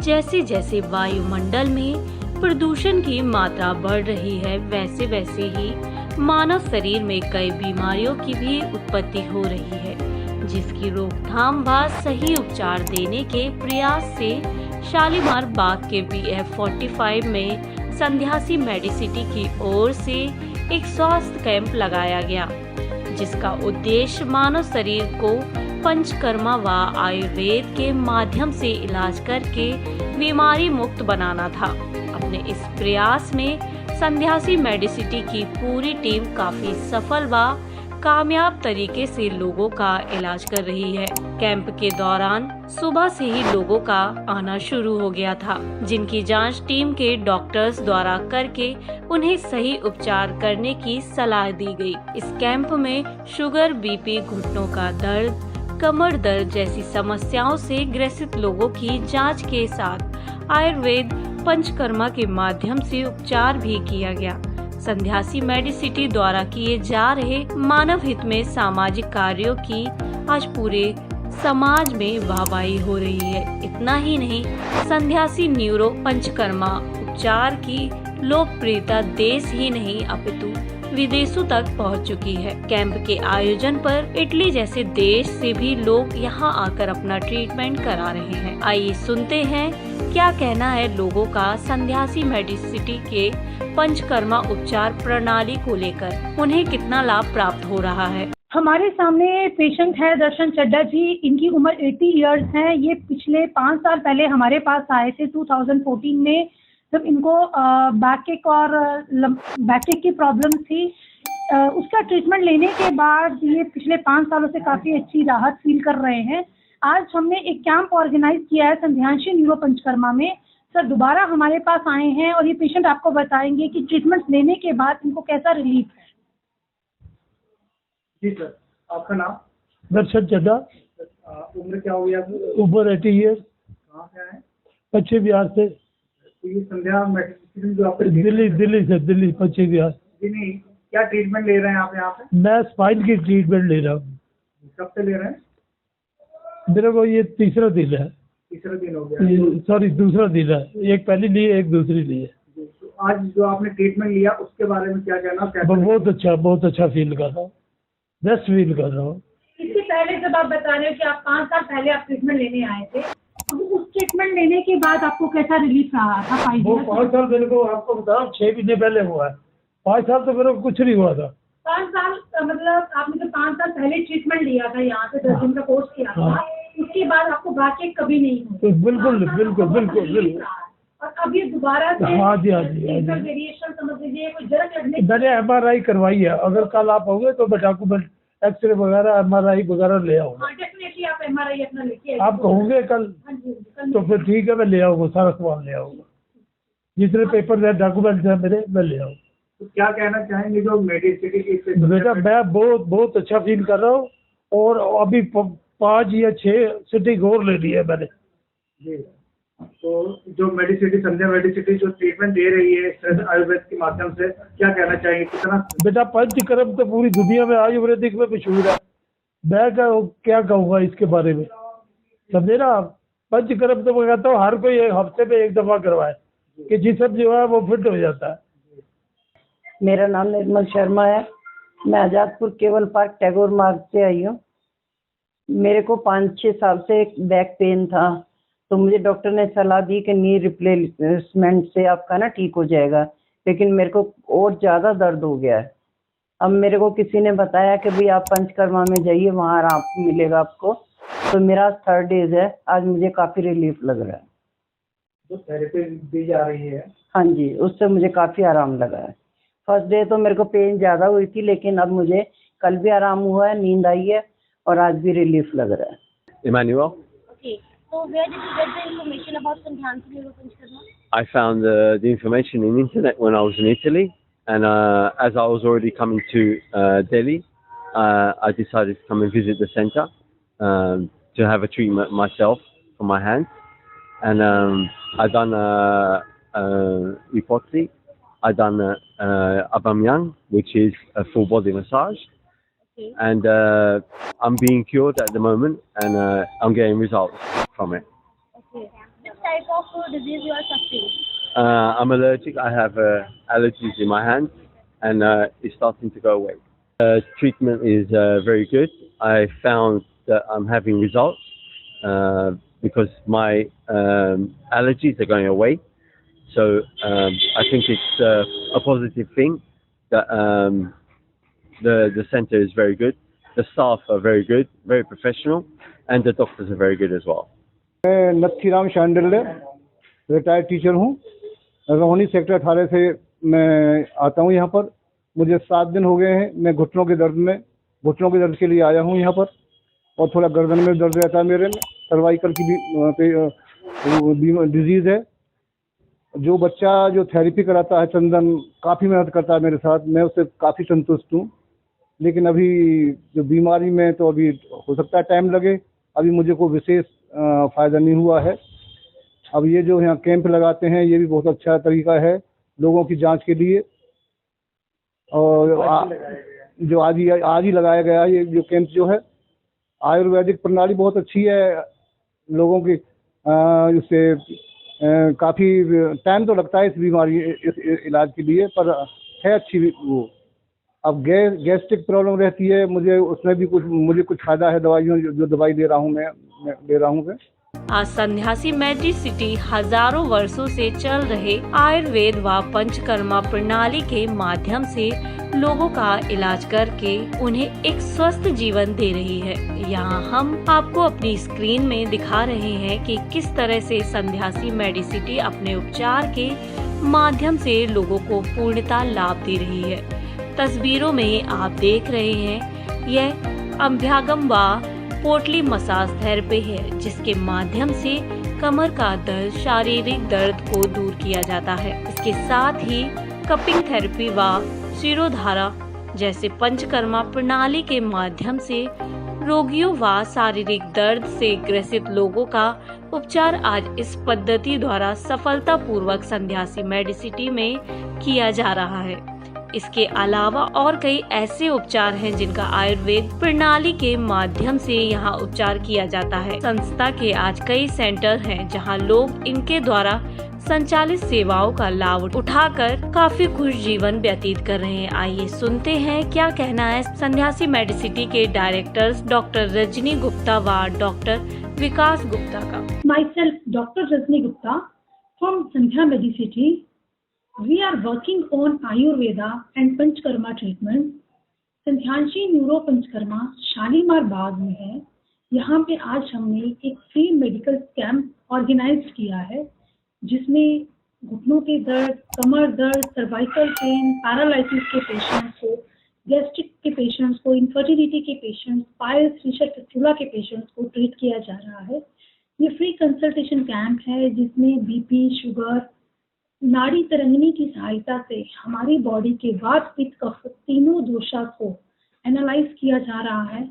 जैसे जैसे वायुमंडल में प्रदूषण की मात्रा बढ़ रही है, वैसे वैसे ही मानव शरीर में कई बीमारियों की भी उत्पत्ति हो रही है, जिसकी रोकथाम व सही उपचार देने के प्रयास से शालीमार बाग के BF45 में संध्यासी मेडिसिटी की ओर से एक स्वास्थ्य कैंप लगाया गया, जिसका उद्देश्य मानव शरीर को पंचकर्मा व आयुर्वेद के माध्यम से इलाज करके बीमारी मुक्त बनाना था। अपने इस प्रयास में संध्यासी मेडिसिटी की पूरी टीम काफी सफल व कामयाब तरीके से लोगों का इलाज कर रही है। कैंप के दौरान सुबह से ही लोगों का आना शुरू हो गया था, जिनकी जांच टीम के डॉक्टर्स द्वारा करके उन्हें सही उपचार करने की सलाह दी गई। इस कैंप में शुगर, बीपी, घुटनों का दर्द, कमर दर्द जैसी समस्याओं से ग्रसित लोगों की जांच के साथ आयुर्वेद पंचकर्मा के माध्यम से उपचार भी किया गया। संध्यासी मेडिसिटी द्वारा किए जा रहे मानव हित में सामाजिक कार्यों की आज पूरे समाज में वाहवाही हो रही है। इतना ही नहीं, संध्यासी न्यूरो पंचकर्मा उपचार की लोकप्रियता देश ही नहीं अपितु विदेशों तक पहुंच चुकी है। कैंप के आयोजन पर इटली जैसे देश से भी लोग यहां आकर अपना ट्रीटमेंट करा रहे हैं। आइए सुनते हैं क्या कहना है लोगों का संध्यासी मेडिसिटी के पंचकर्मा उपचार प्रणाली को लेकर, उन्हें कितना लाभ प्राप्त हो रहा है। हमारे सामने पेशेंट है दर्शन चड्डा जी। इनकी उम्र 80 इयर्स है। ये पिछले 5 साल पहले हमारे पास आए थे 2014 में, जब इनको बैकएक और बैकएक की प्रॉब्लम थी। उसका ट्रीटमेंट लेने के बाद ये पिछले 5 सालों से काफ़ी अच्छी राहत फील कर रहे हैं। आज हमने एक कैंप ऑर्गेनाइज किया है संध्यासी न्यूरो पंचकर्मा में। सर दोबारा हमारे पास आए हैं और ये पेशेंट आपको बताएंगे कि ट्रीटमेंट लेने के बाद इनको कैसा रिलीफ है। जी सर, आपका नाम? दर्शन चड्डा। उम्र क्या हो गया? उम्र 80 ईयर्स। कहाँ से आए? पश्चिम बिहार से। तो ये संध्या मेडिसिन जो आप दिल्ली पश्चिम बिहार। जी नहीं, क्या ट्रीटमेंट ले रहे हैं आप यहाँ पे? मैं स्पाइन की ट्रीटमेंट ले रहा हूँ। कब से ले रहे हैं? मेरे को ये तीसरा दिन है। तीसरा दिन हो गया? सॉरी, दूसरा दिन है। एक पहली ली है, एक दूसरी ली है। तो आज जो आपने ट्रीटमेंट लिया उसके बारे में क्या कहना? बहुत अच्छा फील कर रहा हूँ, बेस्ट फील कर रहा हूँ। इससे पहले जब आप बता रहे हो कि आप 5 साल पहले आप ट्रीटमेंट लेने आए थे, तो उस ट्रीटमेंट लेने के बाद आपको कैसा रिलीफ रहा था? 5 साल मेरे को, आपको बताओ, 6 महीने पहले हुआ है। 5 साल तो मेरे को कुछ नहीं हुआ था। 5 साल मतलब आपने जो 5 साल पहले ट्रीटमेंट लिया था, यहाँ से 10 दिन का कोर्स किया था, उसके बाद आपको बैकएक कभी नहीं हुई? तो बिल्कुल। और अब ये दोबारा से हाँ जी। वेरिएशन समझ लीजिए, कोई जर्क लगने। मैंने MRI करवाई है। अगर कल आप होंगे तो मैं डॉक्यूमेंट, एक्सरे वगैरह, MRI वगैरह ले आऊँगा। डेफिनेटली आप MRI अपना लेके आप कहोगे कल तो फिर ठीक है, मैं ले आऊँगा, सारा सामान ले आऊँगा। जितने पेपर है, डॉक्यूमेंट है मेरे, मैं ले आऊँगा। तो क्या कहना चाहेंगे जो मेडिसिटी की? बेटा मैं बहुत अच्छा फील कर रहा हूँ, और अभी 5 या 6 सिटिंग और ले ली है मैंने। जी, तो जो मेडिसिटी, संध्या मेडिसिटी जो ट्रीटमेंट दे रही है आयुर्वेद के माध्यम से, क्या कहना चाहेंगे? कितना? बेटा पंचकर्म तो पूरी दुनिया में आयुर्वेदिक में मशहूर है। मैं क्या कहूँगा इसके बारे में, समझे ना आप। पंचकर्म तो मैं कहता हूँ हर कोई एक हफ्ते में 1 दफा करवाए, कि जिसम जो है वो फिट हो जाता है। मेरा नाम निर्मल शर्मा है। मैं आजादपुर केवल पार्क टैगोर मार्ग से आई हूँ। मेरे को 5-6 साल से बैक पेन था, तो मुझे डॉक्टर ने सलाह दी कि नी रिप्लेसमेंट से आपका ना ठीक हो जाएगा, लेकिन मेरे को और ज़्यादा दर्द हो गया है। अब मेरे को किसी ने बताया कि भाई आप पंचकर्मा में जाइए, वहाँ आराम मिलेगा आपको। तो मेरा 3rd डेज है, आज मुझे काफ़ी रिलीफ लग रहा है। जो थेरेपी दी जा रही है? हाँ जी, उससे मुझे काफ़ी आराम लगा है। फर्स्ट डे तो मेरे को पेन ज़्यादा हुई थी, लेकिन अब मुझे कल भी आराम हुआ है, नींद आई है, और आज भी रिलीफ लग रहा है। Emmanuel. Okay, so where did you get the information about Sandhyansi Neuro Panchkarma? I found the information in internet when I was in Italy, and as I was already coming to Delhi, I decided to come and visit the center to have a treatment myself for my hands, and I done Lipotli, I done Abamyang, which is a full body massage. Okay. And I'm being cured at the moment, and I'm getting results from it. Okay. Just type of disease you are suffering? I'm allergic. I have allergies in my hands, and it's starting to go away. Treatment is very good. I found that I'm having results because my allergies are going away. So I think it's a positive thing that the center is very good. The staff are very good, very professional, and the doctors are very good as well. मैं नथीराम Shandilya retired teacher हूँ। Rohini sector 18 से मैं आता हूँ यहाँ पर। मुझे 7 दिन हो गए हैं। मैं घुटनों के दर्द के लिए आया हूँ यहाँ पर, और थोड़ा गर्दन में दर्द रहता है मेरे में। सर्वाइकल की भी डिजीज़ है। जो बच्चा जो थेरेपी कराता है चंदन, काफ़ी मेहनत करता है मेरे साथ, मैं उससे काफ़ी संतुष्ट हूँ। लेकिन अभी जो बीमारी में तो अभी हो सकता है टाइम लगे, अभी मुझे कोई विशेष फ़ायदा नहीं हुआ है। अब ये जो यहाँ कैंप लगाते हैं ये भी बहुत अच्छा तरीका है लोगों की जांच के लिए, और जो आज ही लगाया गया है ये जो कैंप जो है। आयुर्वेदिक प्रणाली बहुत अच्छी है लोगों की, इससे काफ़ी टाइम तो लगता है इस बीमारी इस इलाज के लिए, पर है अच्छी वो। अब गैस्ट्रिक प्रॉब्लम रहती है मुझे, उसमें भी मुझे कुछ फ़ायदा है दवाइयों जो दवाई ले रहा हूँ मैं ले रहा हूँ। आज संध्यासी मेडिसिटी हजारों वर्षों से चल रहे आयुर्वेद व पंचकर्मा प्रणाली के माध्यम से लोगों का इलाज करके उन्हें एक स्वस्थ जीवन दे रही है। यहाँ हम आपको अपनी स्क्रीन में दिखा रहे हैं कि किस तरह से संध्यासी मेडिसिटी अपने उपचार के माध्यम से लोगों को पूर्णतः लाभ दे रही है। तस्वीरों में आप देख रहे हैं यह अभ्यागम व पोटली मसाज थेरेपी है, जिसके माध्यम से कमर का दर्द, शारीरिक दर्द को दूर किया जाता है। इसके साथ ही कपिंग थेरेपी व शिरोधारा जैसे पंचकर्मा प्रणाली के माध्यम से रोगियों व शारीरिक दर्द से ग्रसित लोगों का उपचार आज इस पद्धति द्वारा सफलतापूर्वक संध्यासी मेडिसिटी में किया जा रहा है। इसके अलावा और कई ऐसे उपचार हैं जिनका आयुर्वेद प्रणाली के माध्यम से यहाँ उपचार किया जाता है। संस्था के आज कई सेंटर हैं जहाँ लोग इनके द्वारा संचालित सेवाओं का लाभ उठाकर काफी खुश जीवन व्यतीत कर रहे हैं। आइए सुनते हैं क्या कहना है संध्यासी मेडिसिटी के डायरेक्टर्स डॉक्टर रजनी गुप्ता व डॉक्टर विकास गुप्ता का। Myself, Dr. Rajni Gupta from Sandhya Medicity. We are working on Ayurveda and Panchkarma treatment. Sandhyanshi neuro Panchakarma Shalimar Bagh में है। यहाँ पे आज हमने एक फ्री मेडिकल कैंप ऑर्गेनाइज किया है, जिसमें घुटनों के दर्द, कमर दर्द, सर्वाइकल पेन, पैरालिसिस के पेशेंट्स को, गैस्ट्रिक के पेशेंट्स को, इनफर्टिलिटी के पेशेंट्स, पाइल्स, फिशर फिस्टुला के पेशेंट्स को ट्रीट किया जा रहा है। ये फ्री कंसल्टेशन कैंप है जिसमें बीपी, शुगर, नाड़ी तरंगनी की सहायता से हमारी बॉडी के वात, पित्त, कफ तीनों दोषा को एनालाइज किया जा रहा है।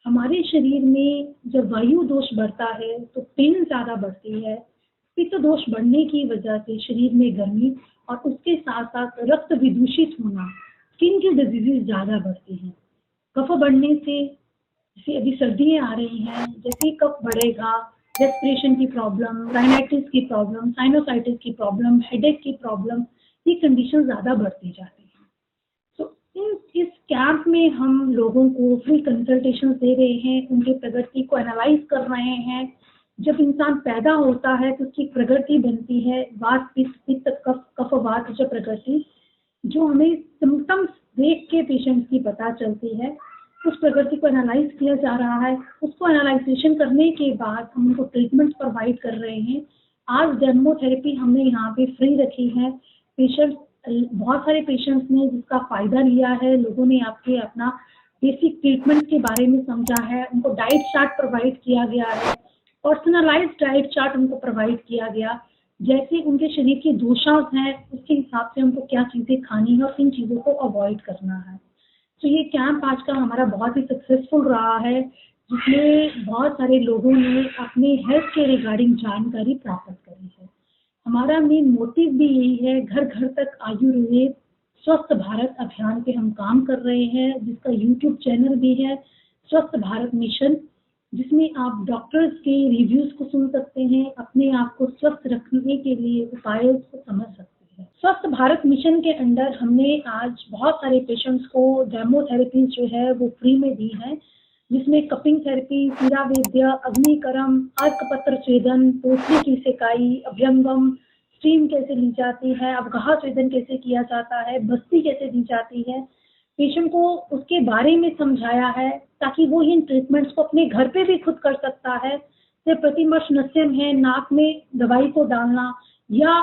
हमारे शरीर में जब वायु दोष बढ़ता है तो पेन ज़्यादा बढ़ती है। पित्त दोष बढ़ने की वजह से शरीर में गर्मी और उसके साथ साथ रक्त विदूषित होना, स्किन की डिजीजेज ज़्यादा बढ़ती हैं। कफ बढ़ने से, जैसे अभी सर्दियाँ आ रही हैं, जैसे ही कफ बढ़ेगा रेस्पिरेशन की प्रॉब्लम, राइनाइटिस की प्रॉब्लम, साइनोसाइटिस की प्रॉब्लम, हेडेक की प्रॉब्लम, ये कंडीशन ज़्यादा बढ़ती जाती हैं। तो इस कैंप में हम लोगों को फ्री कंसल्टेशन दे रहे हैं, उनकी प्रगति को एनालाइज कर रहे हैं। जब इंसान पैदा होता है तो उसकी प्रगति बनती है, वात, पित्त, कफ वात जो प्रगति, जो हमें सिम्टम्स देख के पेशेंट्स की पता चलती है, उस प्रगति को एनालाइज किया जा रहा है। उसको एनालाइजेशन करने के बाद हम उनको ट्रीटमेंट प्रोवाइड कर रहे हैं। आज डेमोथेरेपी हमने यहाँ पे फ्री रखी है। पेशेंट्स, बहुत सारे पेशेंट्स ने जिसका फ़ायदा लिया है। लोगों ने आपके अपना बेसिक ट्रीटमेंट के बारे में समझा है। उनको डाइट चार्ट प्रोवाइड किया गया है, पर्सनलाइज्ड डाइट चार्ट उनको प्रोवाइड किया गया। जैसे उनके शरीर के दोषांश हैं उसके हिसाब से उनको क्या चीज़ें खानी है और किन चीज़ों को अवॉइड करना है। तो ये कैंप आज का हमारा बहुत ही सक्सेसफुल रहा है, जिसमें बहुत सारे लोगों ने अपने हेल्थ के रिगार्डिंग जानकारी प्राप्त करी है। हमारा मेन मोटिव भी यही है, घर घर तक आयुर्वेद स्वस्थ भारत अभियान पे हम काम कर रहे हैं, जिसका यूट्यूब चैनल भी है स्वस्थ भारत मिशन। जिसमें आप डॉक्टर्स के रिव्यूज को सुन सकते हैं, अपने आप को स्वस्थ रखने के लिए उपायों को समझ सकते हैं। स्वस्थ भारत मिशन के अंडर हमने आज बहुत सारे पेशेंट्स को डेमो थेरेपीज जो है वो फ्री में दी है, जिसमें कपिंग थेरेपी, सीरावेद्य, अग्निकर्म, अर्कपत्र स्वेदन, पोटली की सेकाई, अभ्यंगम, स्टीम कैसे ली जाती है, अवगाह स्वेदन कैसे किया जाता है, बस्ती कैसे दी जाती है, पेशेंट को उसके बारे में समझाया है ताकि वो इन ट्रीटमेंट्स को अपने घर पे भी खुद कर सकता है। जैसे प्रतिमर्श नस्यम है, नाक में दवाई को डालना या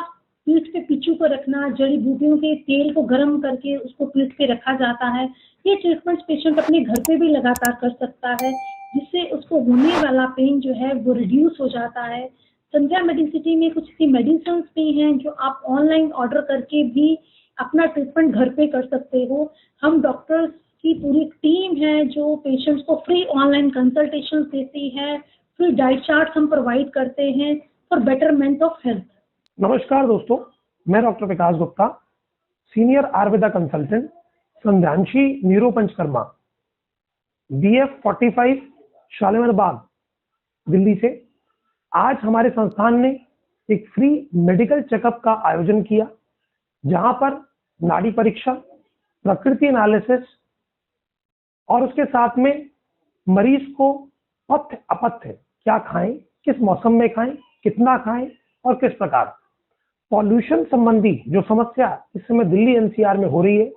पीठ पे पिच्चू को रखना, जड़ी बूटियों के तेल को गर्म करके उसको पीठ पे रखा जाता है। ये ट्रीटमेंट्स पेशेंट अपने घर पे भी लगातार कर सकता है, जिससे उसको होने वाला पेन जो है वो रिड्यूस हो जाता है। संध्या मेडिसिटी में कुछ ऐसी मेडिसिन भी हैं जो आप ऑनलाइन ऑर्डर करके भी अपना ट्रीटमेंट घर पे कर सकते हो। हम डॉक्टर्स की पूरी टीम है जो पेशेंट्स को फ्री ऑनलाइन कंसल्टेशन देती है, फ्री डाइट चार्ट हम प्रोवाइड करते हैं फॉर बेटरमेंट ऑफ हेल्थ। नमस्कार दोस्तों, मैं doctor Vikas Gupta, senior Ayurveda consultant, Sandhyanshi neuro Panchakarma, BF 45 Shalimar Bagh, Delhi से। आज हमारे संस्थान ने एक फ्री मेडिकल चेकअप का आयोजन किया, जहां पर नाड़ी परीक्षा, प्रकृति एनालिसिस और उसके साथ में मरीज को पथ्य अपथ्य क्या खाएं, किस मौसम में खाएं, कितना खाएं और किस प्रकार, पॉल्यूशन संबंधी जो समस्या इस समय दिल्ली NCR में हो रही है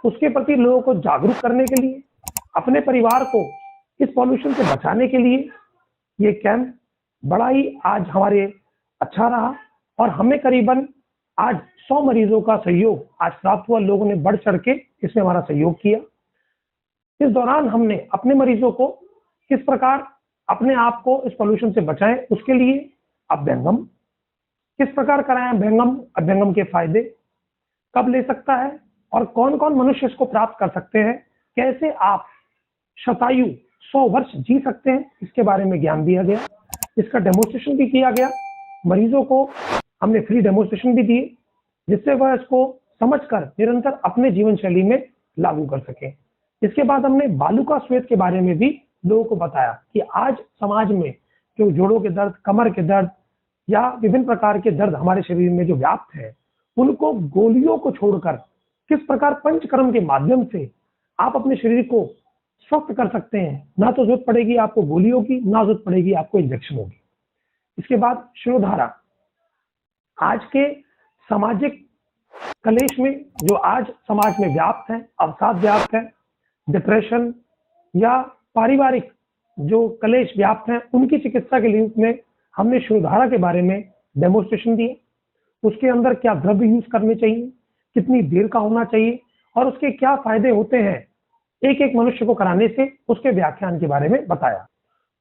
उसके प्रति लोगों को जागरूक करने के लिए, अपने परिवार को इस पॉल्यूशन से बचाने के लिए ये कैंप बड़ा ही आज हमारे अच्छा रहा और हमें करीबन आज 100 मरीजों का सहयोग आज प्राप्त हुआ। लोगों ने बढ़ चढ़ के इसमें हमारा सहयोग किया। इस दौरान हमने अपने मरीजों को किस प्रकार अपने आप को इस पॉल्यूशन से बचाएं, उसके लिए अभ्यंगम किस प्रकार कराएं, अभ्यंगम के फायदे कब ले सकता है और कौन कौन मनुष्य इसको प्राप्त कर सकते हैं, कैसे आप शतायु 100 वर्ष जी सकते हैं, इसके बारे में ज्ञान दिया गया। इसका डेमोन्स्ट्रेशन भी किया गया। मरीजों को हमने फ्री डेमोन्स्ट्रेशन भी दिए, जिससे वह इसको समझकर निरंतर अपने जीवन शैली में लागू कर सके। इसके बाद हमने बालुका श्वेत के बारे में भी लोगों को बताया कि आज समाज में जो जोड़ों के दर्द, कमर के दर्द या विभिन्न प्रकार के दर्द हमारे शरीर में जो व्याप्त है, उनको गोलियों को छोड़कर किस प्रकार पंचकर्म के माध्यम से आप अपने शरीर को स्वस्थ कर सकते हैं। ना तो जरूरत पड़ेगी आपको गोलियों की, ना जरूरत पड़ेगी आपको इंजेक्शनों की। इसके बाद शिरोधारा, आज के सामाजिक कलेश में जो आज समाज में व्याप्त है, अवसाद व्याप्त है, डिप्रेशन या पारिवारिक जो कलेश व्याप्त हैं, उनकी चिकित्सा के लिए में हमने शिरोधारा के बारे में डेमोन्स्ट्रेशन दिए। उसके अंदर क्या द्रव्य यूज करने चाहिए, कितनी देर का होना चाहिए और उसके क्या फायदे होते हैं, एक एक मनुष्य को कराने से उसके व्याख्यान के बारे में बताया।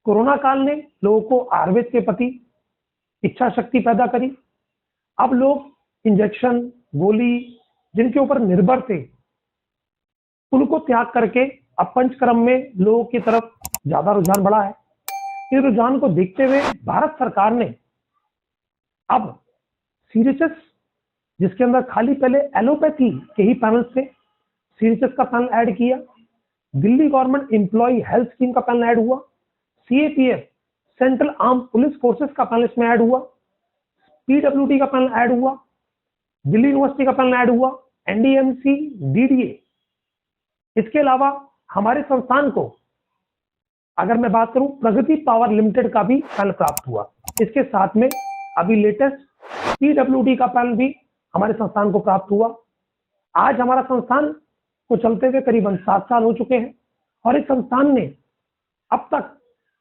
कोरोना काल ने लोगों को आयुर्वेद के प्रति इच्छा शक्ति पैदा करी। अब लोग इंजेक्शन, गोली जिनके ऊपर निर्भर थे, उनको त्याग करके अब पंचकर्म में लोगों की तरफ ज्यादा रुझान बढ़ा है। इस रुझान को देखते हुए भारत सरकार ने अब सीरीचस, जिसके अंदर खाली पहले एलोपैथी के ही पैनल से सीरीचस का पैनल ऐड किया, Delhi government employ health scheme का पैनल ऐड हुआ, CAPF central arm police forces का पैनल इसमें ऐड हुआ, PWD का पैनल ऐड हुआ, दिल्ली यूनिवर्सिटी का पैनल ऐड हुआ, NDMC, DDA। इसके अलावा हमारे संस्थान को अगर मैं बात करूं, प्रगति पावर लिमिटेड का भी पैनल प्राप्त हुआ। इसके साथ में अभी लेटेस्ट PWD का पैनल भी हमारे संस्थान को प्राप्त हुआ। आज हमारा संस्थान को चलते हुए करीबन 7 साल हो चुके हैं और इस संस्थान ने अब तक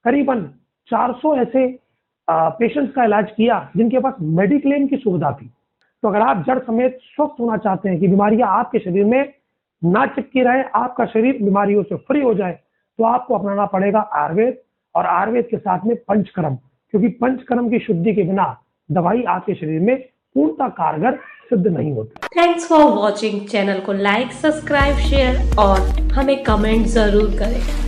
करीबन 400 ऐसे पेशेंट्स का इलाज किया जिनके पास मेडिक्लेम की सुविधा थी। तो अगर आप जड़ समेत स्वस्थ होना चाहते हैं कि बीमारियां आपके शरीर में ना चिपकी रहे, आपका शरीर बीमारियों से फ्री हो जाए, तो आपको अपनाना पड़ेगा आयुर्वेद और आयुर्वेद के साथ में पंचकर्म, क्योंकि पंचकर्म की शुद्धि के बिना दवाई आपके शरीर में पूर्णतः कारगर सिद्ध नहीं होती। Thanks for watching. चैनल को लाइक, सब्सक्राइब, शेयर और हमें कमेंट जरूर करें।